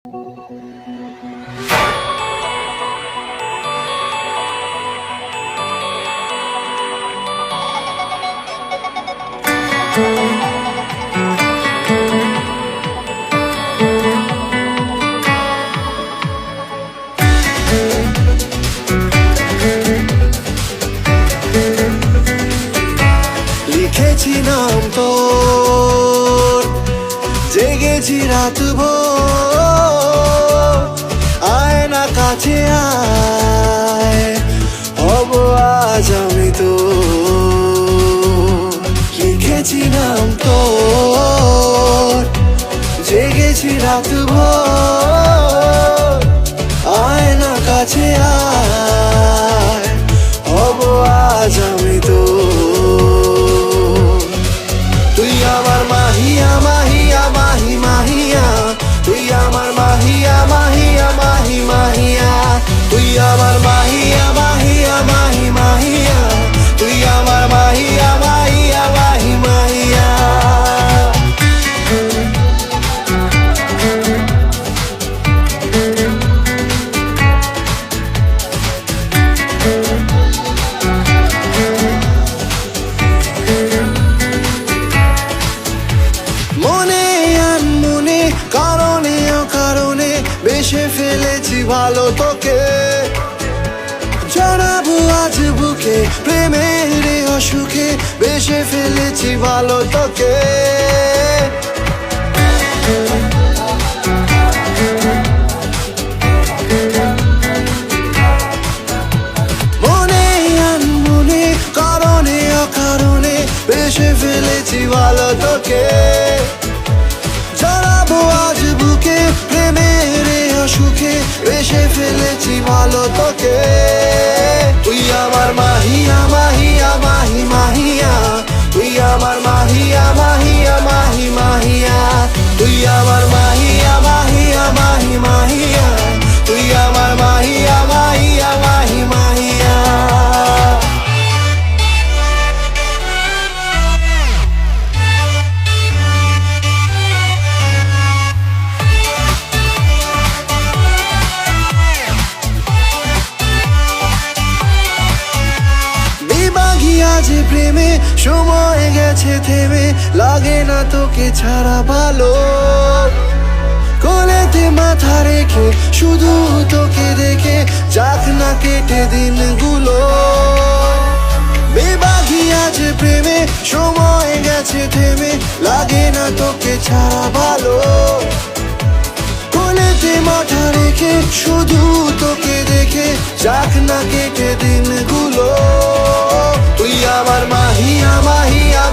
লিখেছি নাম তোর, জেগেছি রাত ভোর, আয় না কাছে আয়, হব আজ আমি তো। লিখেছি নাম তোর, জেগেছি রাত ভোর, আয় না কাছে আয়, হব আজ আমি তো। তুই আমার মাহিয়া মাহিয়া মাহি মাহিয়া, তুই আমার মাহিয়া মাহিয়া মাহি মাহিয়া, তুই আমার মাহিয়া মাহিয়া মাহি মাহিয়া, তুই আমার মাহিয়া মাহিয়া মাহি মাহিয়া। মনে আনমনে কারণে অকারণে বেশে ফেলেছি ভালো তোকে, জড়াবো আজ বুকে প্রেমের অসুখে, বেশে ফেলেছি ভালো তোকে। মনে আনমনে কারণে অকারণে বেশে ফেলেছি ভালো তোকে, জড়াবো আজ বুকে প্রেমের অসুখে, বেশে ফেলেছি ভালো তোকে। তুই আমার মাহিয়া মাহিয়া মাহি মাহিয়া, তুই আমার মাহিয়া মাহিয়া মাহি মাহিয়া, তুই আমার মাহিয়া মাহিয়া মাহি মাহিয়া, তুই আমার মাহিয়া মাহিয়া মাহি মাহিয়া। আজ প্রেমে সময় গেছে থেমে, লাগে না তোকে ছাড়া ভালো, কোলেতে মাথা রেখে শুধু তোকে দেখে যাক না কেটে দিনগুলো। বেবাগি আজ প্রেমে সময় গেছে থেমে, লাগে না তোকে ছাড়া ভালো, কোলেতে মাথা রেখে শুধু তোকে দেখে যাক না কেটে দিনগুলো। তুই আমার মাহিয়া মাহিয়া